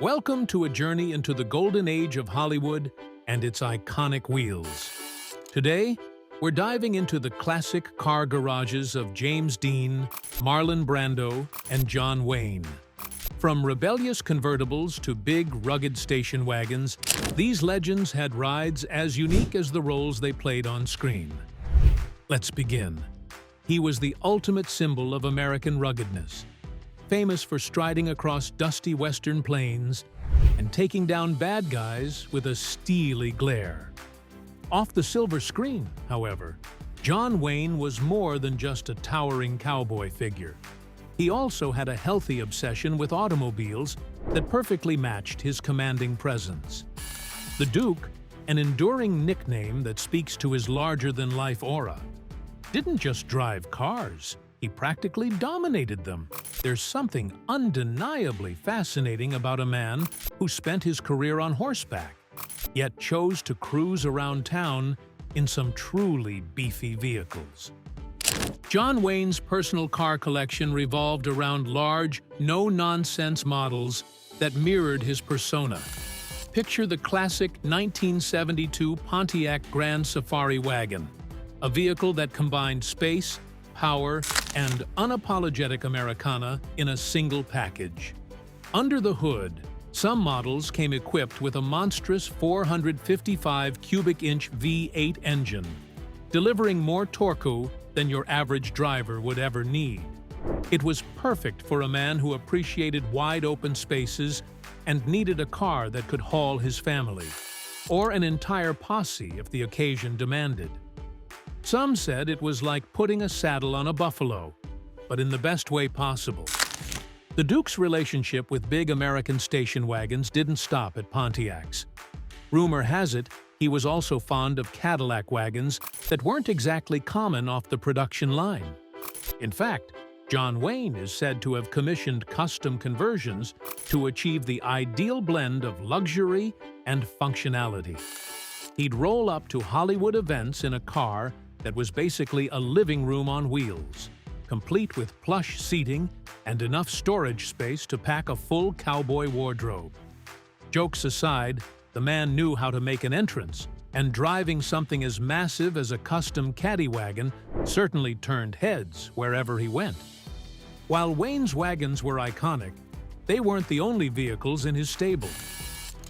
Welcome to a journey into the golden age of Hollywood and its iconic wheels. Today, we're diving into the classic car garages of James Dean, Marlon Brando, and John Wayne. From rebellious convertibles to big, rugged station wagons, these legends had rides as unique as the roles they played on screen. Let's begin. He was the ultimate symbol of American ruggedness, famous for striding across dusty western plains and taking down bad guys with a steely glare. Off the silver screen, however, John Wayne was more than just a towering cowboy figure. He also had a healthy obsession with automobiles that perfectly matched his commanding presence. The Duke, an enduring nickname that speaks to his larger-than-life aura, didn't just drive cars. He practically dominated them. There's something undeniably fascinating about a man who spent his career on horseback, yet chose to cruise around town in some truly beefy vehicles. John Wayne's personal car collection revolved around large, no-nonsense models that mirrored his persona. Picture the classic 1972 Pontiac Grand Safari wagon, a vehicle that combined space, power, and unapologetic Americana in a single package. Under the hood, some models came equipped with a monstrous 455 cubic inch V8 engine, delivering more torque than your average driver would ever need. It was perfect for a man who appreciated wide-open spaces and needed a car that could haul his family, or an entire posse if the occasion demanded. Some said it was like putting a saddle on a buffalo, but in the best way possible. The Duke's relationship with big American station wagons didn't stop at Pontiacs. Rumor has it he was also fond of Cadillac wagons that weren't exactly common off the production line. In fact, John Wayne is said to have commissioned custom conversions to achieve the ideal blend of luxury and functionality. He'd roll up to Hollywood events in a car that was basically a living room on wheels, complete with plush seating and enough storage space to pack a full cowboy wardrobe. Jokes aside, the man knew how to make an entrance, and driving something as massive as a custom caddy wagon certainly turned heads wherever he went. While Wayne's wagons were iconic, they weren't the only vehicles in his stable.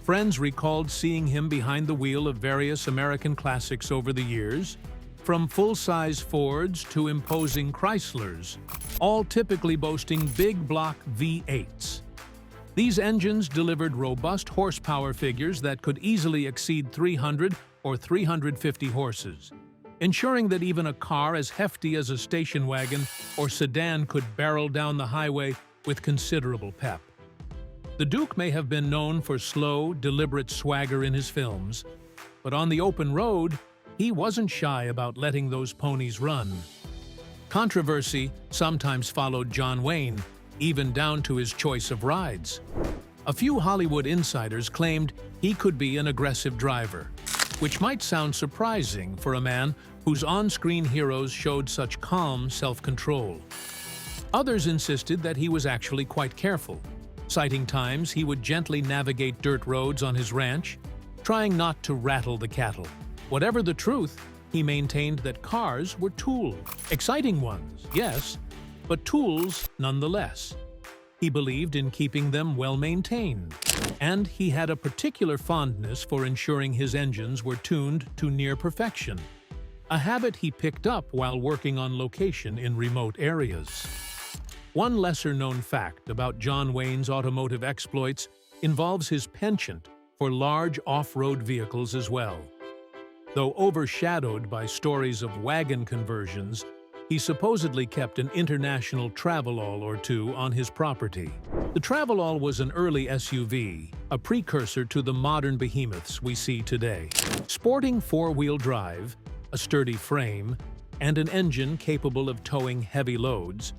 Friends recalled seeing him behind the wheel of various American classics over the years, from full-size Fords to imposing Chryslers, all typically boasting big block V8s. These engines delivered robust horsepower figures that could easily exceed 300 or 350 horses, ensuring that even a car as hefty as a station wagon or sedan could barrel down the highway with considerable pep. The Duke may have been known for slow, deliberate swagger in his films, but on the open road, he wasn't shy about letting those ponies run. Controversy sometimes followed John Wayne, even down to his choice of rides. A few Hollywood insiders claimed he could be an aggressive driver, which might sound surprising for a man whose on-screen heroes showed such calm self-control. Others insisted that he was actually quite careful, citing times he would gently navigate dirt roads on his ranch, trying not to rattle the cattle. Whatever the truth, he maintained that cars were tools. Exciting ones, yes, but tools nonetheless. He believed in keeping them well-maintained, and he had a particular fondness for ensuring his engines were tuned to near perfection, a habit he picked up while working on location in remote areas. One lesser-known fact about John Wayne's automotive exploits involves his penchant for large off-road vehicles as well. Though overshadowed by stories of wagon conversions, he supposedly kept an international travelall or two on his property. The travelall was an early SUV, a precursor to the modern behemoths we see today. Sporting four-wheel drive, a sturdy frame, and an engine capable of towing heavy loads,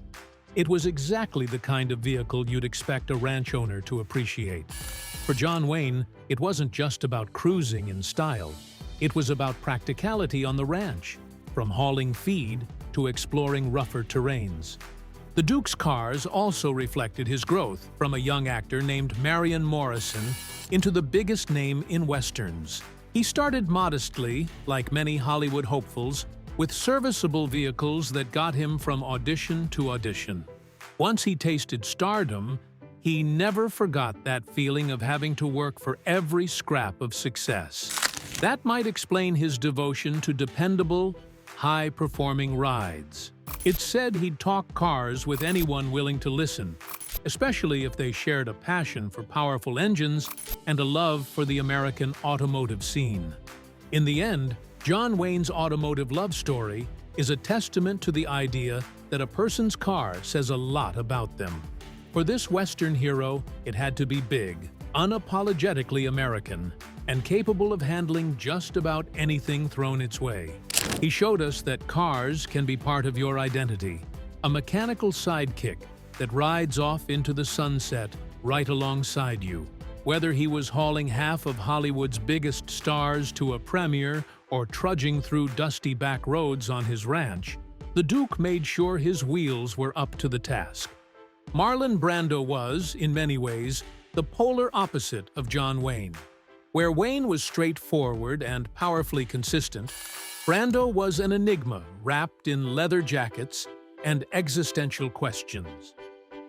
it was exactly the kind of vehicle you'd expect a ranch owner to appreciate. For John Wayne, it wasn't just about cruising in style. It was about practicality on the ranch, from hauling feed to exploring rougher terrains. The Duke's cars also reflected his growth from a young actor named Marion Morrison into the biggest name in Westerns. He started modestly, like many Hollywood hopefuls, with serviceable vehicles that got him from audition to audition. Once he tasted stardom, he never forgot that feeling of having to work for every scrap of success. That might explain his devotion to dependable, high-performing rides. It's said he'd talk cars with anyone willing to listen, especially if they shared a passion for powerful engines and a love for the American automotive scene. In the end, John Wayne's automotive love story is a testament to the idea that a person's car says a lot about them. For this Western hero, it had to be big, unapologetically American, and capable of handling just about anything thrown its way. He showed us that cars can be part of your identity, a mechanical sidekick that rides off into the sunset right alongside you. Whether he was hauling half of Hollywood's biggest stars to a premiere or trudging through dusty back roads on his ranch, the Duke made sure his wheels were up to the task. Marlon Brando was, in many ways, the polar opposite of John Wayne. Where Wayne was straightforward and powerfully consistent, Brando was an enigma wrapped in leather jackets and existential questions.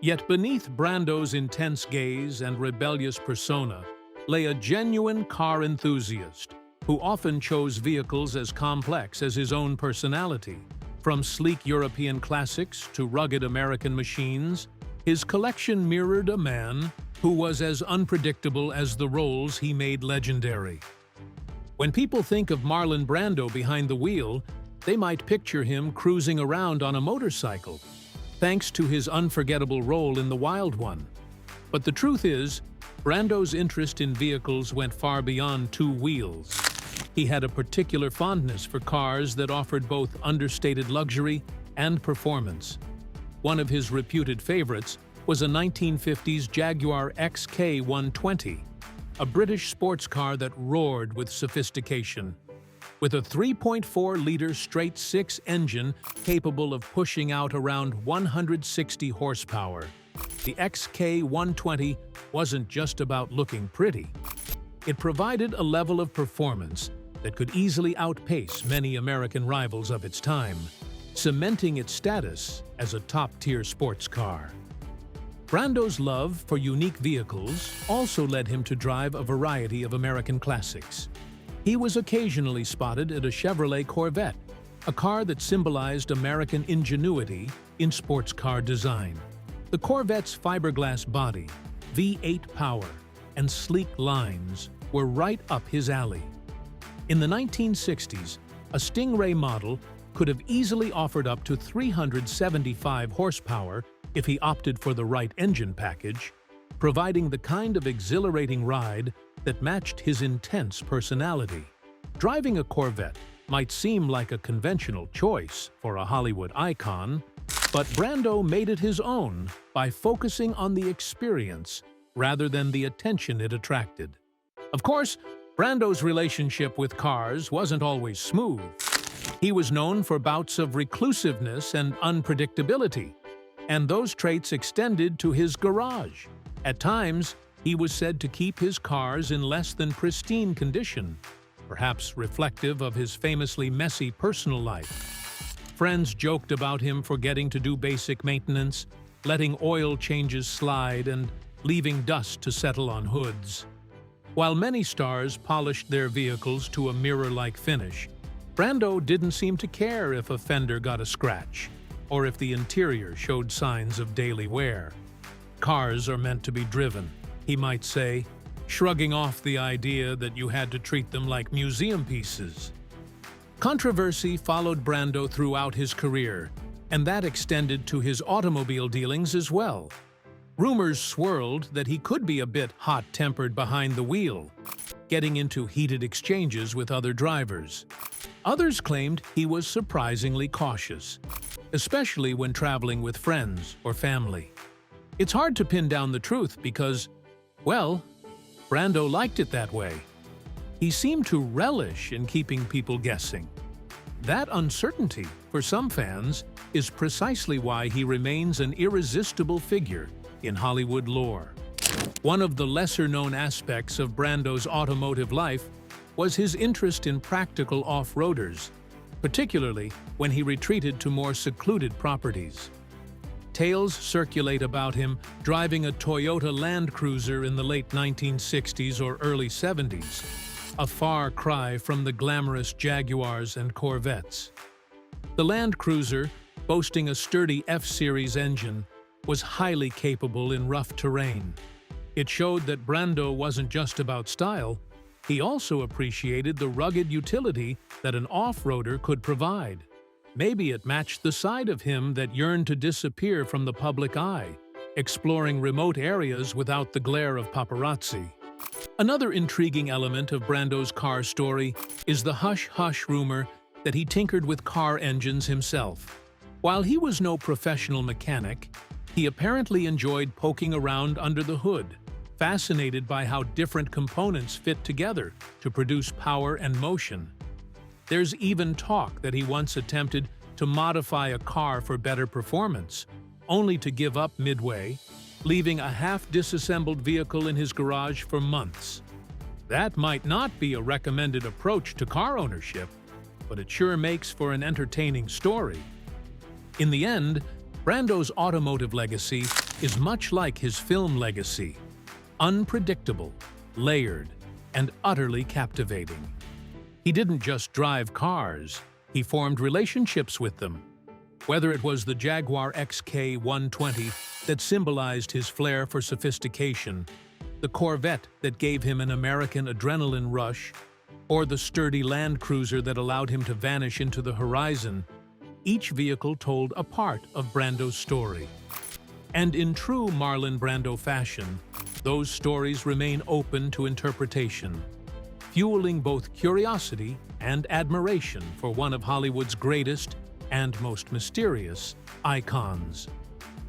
Yet beneath Brando's intense gaze and rebellious persona lay a genuine car enthusiast who often chose vehicles as complex as his own personality. From sleek European classics to rugged American machines, his collection mirrored a man who was as unpredictable as the roles he made legendary. When people think of Marlon Brando behind the wheel, they might picture him cruising around on a motorcycle, thanks to his unforgettable role in The Wild One. But the truth is, Brando's interest in vehicles went far beyond two wheels. He had a particular fondness for cars that offered both understated luxury and performance. One of his reputed favorites was a 1950s Jaguar XK120, a British sports car that roared with sophistication. With a 3.4-liter straight-six engine capable of pushing out around 160 horsepower, the XK120 wasn't just about looking pretty. It provided a level of performance that could easily outpace many American rivals of its time, cementing its status as a top-tier sports car. Brando's love for unique vehicles also led him to drive a variety of American classics. He was occasionally spotted at a Chevrolet Corvette, a car that symbolized American ingenuity in sports car design. The Corvette's fiberglass body, V8 power, and sleek lines were right up his alley. In the 1960s, a Stingray model could have easily offered up to 375 horsepower if he opted for the right engine package, providing the kind of exhilarating ride that matched his intense personality. Driving a Corvette might seem like a conventional choice for a Hollywood icon, but Brando made it his own by focusing on the experience rather than the attention it attracted. Of course, Brando's relationship with cars wasn't always smooth. He was known for bouts of reclusiveness and unpredictability, and those traits extended to his garage. At times, he was said to keep his cars in less than pristine condition, perhaps reflective of his famously messy personal life. Friends joked about him forgetting to do basic maintenance, letting oil changes slide, and leaving dust to settle on hoods. While many stars polished their vehicles to a mirror-like finish, Brando didn't seem to care if a fender got a scratch, or if the interior showed signs of daily wear. Cars are meant to be driven, he might say, shrugging off the idea that you had to treat them like museum pieces. Controversy followed Brando throughout his career, and that extended to his automobile dealings as well. Rumors swirled that he could be a bit hot-tempered behind the wheel, getting into heated exchanges with other drivers. Others claimed he was surprisingly cautious, especially when traveling with friends or family. It's hard to pin down the truth because, well, Brando liked it that way. He seemed to relish in keeping people guessing. That uncertainty, for some fans, is precisely why he remains an irresistible figure in Hollywood lore. One of the lesser-known aspects of Brando's automotive life was his interest in practical off-roaders, particularly when he retreated to more secluded properties. Tales circulate about him driving a Toyota Land Cruiser in the late 1960s or early 70s, a far cry from the glamorous Jaguars and Corvettes. The Land Cruiser, boasting a sturdy F-Series engine, was highly capable in rough terrain. It showed that Brando wasn't just about style, he also appreciated the rugged utility that an off-roader could provide. Maybe it matched the side of him that yearned to disappear from the public eye, exploring remote areas without the glare of paparazzi. Another intriguing element of Brando's car story is the hush-hush rumor that he tinkered with car engines himself. While he was no professional mechanic, he apparently enjoyed poking around under the hood, fascinated by how different components fit together to produce power and motion. There's even talk that he once attempted to modify a car for better performance, only to give up midway, leaving a half-disassembled vehicle in his garage for months. That might not be a recommended approach to car ownership, but it sure makes for an entertaining story. In the end, Brando's automotive legacy is much like his film legacy: unpredictable, layered, and utterly captivating. He didn't just drive cars, he formed relationships with them. Whether it was the Jaguar XK120 that symbolized his flair for sophistication, the Corvette that gave him an American adrenaline rush, or the sturdy Land Cruiser that allowed him to vanish into the horizon, each vehicle told a part of Brando's story. And in true Marlon Brando fashion, those stories remain open to interpretation, fueling both curiosity and admiration for one of Hollywood's greatest and most mysterious icons.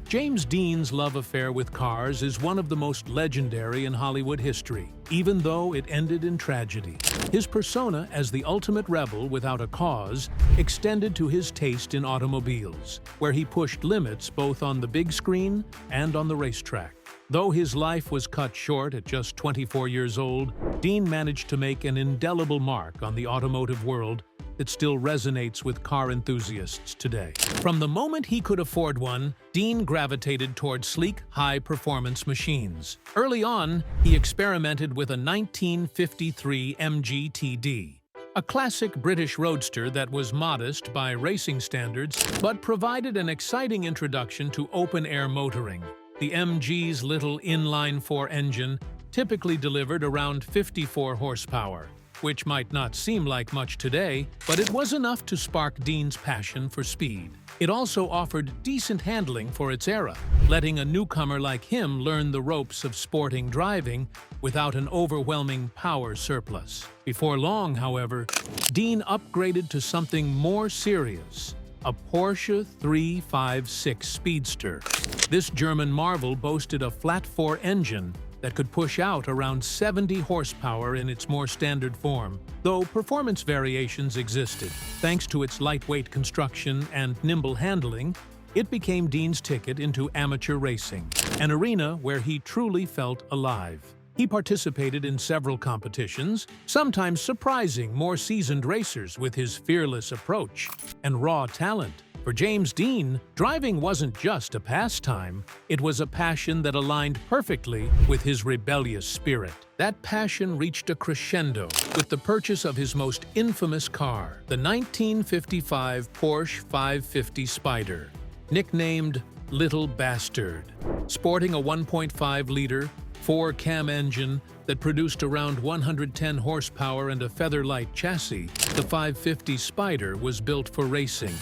James Dean's love affair with cars is one of the most legendary in Hollywood history, even though it ended in tragedy. His persona as the ultimate rebel without a cause extended to his taste in automobiles, where he pushed limits both on the big screen and on the racetrack. Though his life was cut short at just 24 years old, Dean managed to make an indelible mark on the automotive world that still resonates with car enthusiasts today. From the moment he could afford one, Dean gravitated toward sleek, high-performance machines. Early on, he experimented with a 1953 MGTD, a classic British roadster that was modest by racing standards, but provided an exciting introduction to open-air motoring. The MG's little inline-4 engine typically delivered around 54 horsepower, which might not seem like much today, but it was enough to spark Dean's passion for speed. It also offered decent handling for its era, letting a newcomer like him learn the ropes of sporting driving without an overwhelming power surplus. Before long, however, Dean upgraded to something more serious: a Porsche 356 Speedster. This German marvel boasted a flat-4 engine that could push out around 70 horsepower in its more standard form, though performance variations existed. Thanks to its lightweight construction and nimble handling, it became Dean's ticket into amateur racing, an arena where he truly felt alive. He participated in several competitions, sometimes surprising more seasoned racers with his fearless approach and raw talent. For James Dean, driving wasn't just a pastime, it was a passion that aligned perfectly with his rebellious spirit. That passion reached a crescendo with the purchase of his most infamous car, the 1955 Porsche 550 Spyder, nicknamed Little Bastard. Sporting a 1.5-liter, 4-cam engine that produced around 110 horsepower and a feather-light chassis, the 550 Spyder was built for racing.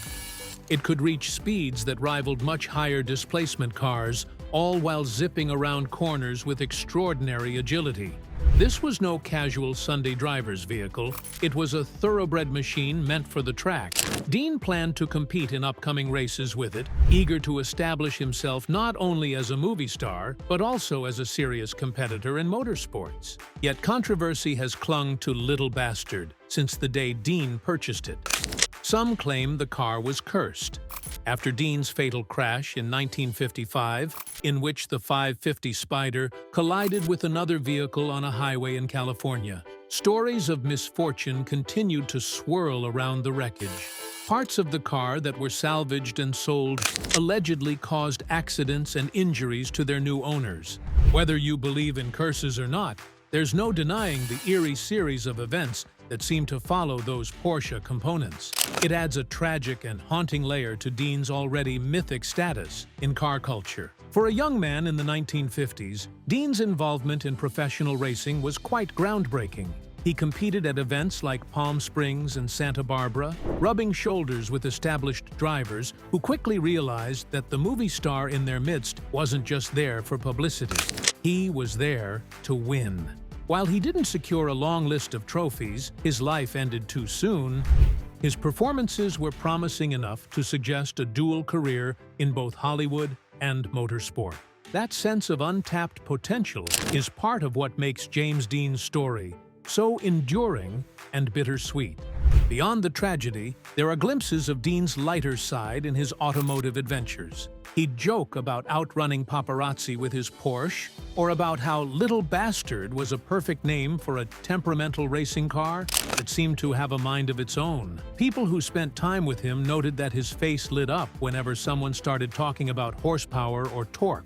It could reach speeds that rivaled much higher displacement cars, all while zipping around corners with extraordinary agility. This was no casual Sunday driver's vehicle. It was a thoroughbred machine meant for the track. Dean planned to compete in upcoming races with it, eager to establish himself not only as a movie star, but also as a serious competitor in motorsports. Yet controversy has clung to Little Bastard since the day Dean purchased it. Some claim the car was cursed. After Dean's fatal crash in 1955, in which the 550 Spyder collided with another vehicle on a highway in California, stories of misfortune continued to swirl around the wreckage. Parts of the car that were salvaged and sold allegedly caused accidents and injuries to their new owners. Whether you believe in curses or not, there's no denying the eerie series of events that seem to follow those Porsche components. It adds a tragic and haunting layer to Dean's already mythic status in car culture. For a young man in the 1950s, Dean's involvement in professional racing was quite groundbreaking. He competed at events like Palm Springs and Santa Barbara, rubbing shoulders with established drivers who quickly realized that the movie star in their midst wasn't just there for publicity. He was there to win. While he didn't secure a long list of trophies, his life ended too soon, his performances were promising enough to suggest a dual career in both Hollywood and motorsport. That sense of untapped potential is part of what makes James Dean's story so enduring and bittersweet. Beyond the tragedy, there are glimpses of Dean's lighter side in his automotive adventures. He'd joke about outrunning paparazzi with his Porsche, or about how Little Bastard was a perfect name for a temperamental racing car that seemed to have a mind of its own. People who spent time with him noted that his face lit up whenever someone started talking about horsepower or torque.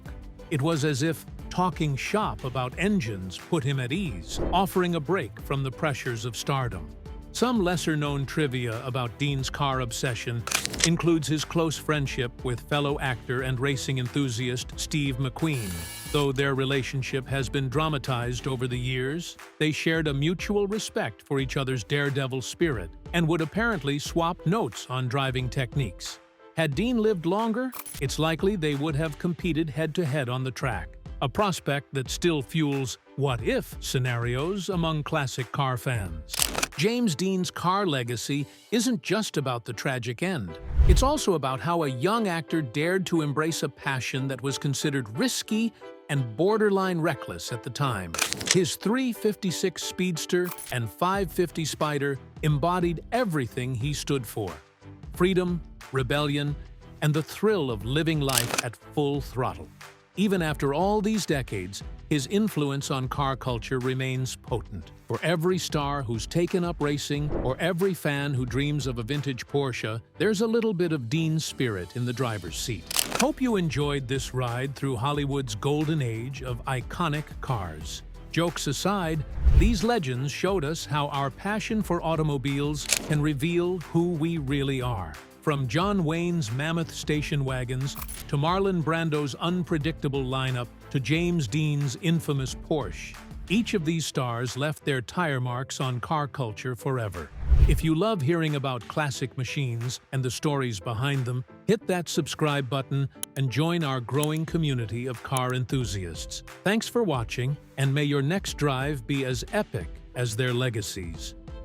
It was as if talking shop about engines put him at ease, offering a break from the pressures of stardom. Some lesser-known trivia about Dean's car obsession includes his close friendship with fellow actor and racing enthusiast Steve McQueen. Though their relationship has been dramatized over the years, they shared a mutual respect for each other's daredevil spirit and would apparently swap notes on driving techniques. Had Dean lived longer, it's likely they would have competed head-to-head on the track, a prospect that still fuels what-if scenarios among classic car fans. James Dean's car legacy isn't just about the tragic end. It's also about how a young actor dared to embrace a passion that was considered risky and borderline reckless at the time. His 356 Speedster and 550 Spyder embodied everything he stood for: freedom, rebellion, and the thrill of living life at full throttle. Even after all these decades, his influence on car culture remains potent. For every star who's taken up racing, or every fan who dreams of a vintage Porsche, there's a little bit of Dean's spirit in the driver's seat. Hope you enjoyed this ride through Hollywood's golden age of iconic cars. Jokes aside, these legends showed us how our passion for automobiles can reveal who we really are. From John Wayne's mammoth station wagons, to Marlon Brando's unpredictable lineup, to James Dean's infamous Porsche, each of these stars left their tire marks on car culture forever. If you love hearing about classic machines and the stories behind them, hit that subscribe button and join our growing community of car enthusiasts. Thanks for watching, and may your next drive be as epic as their legacies.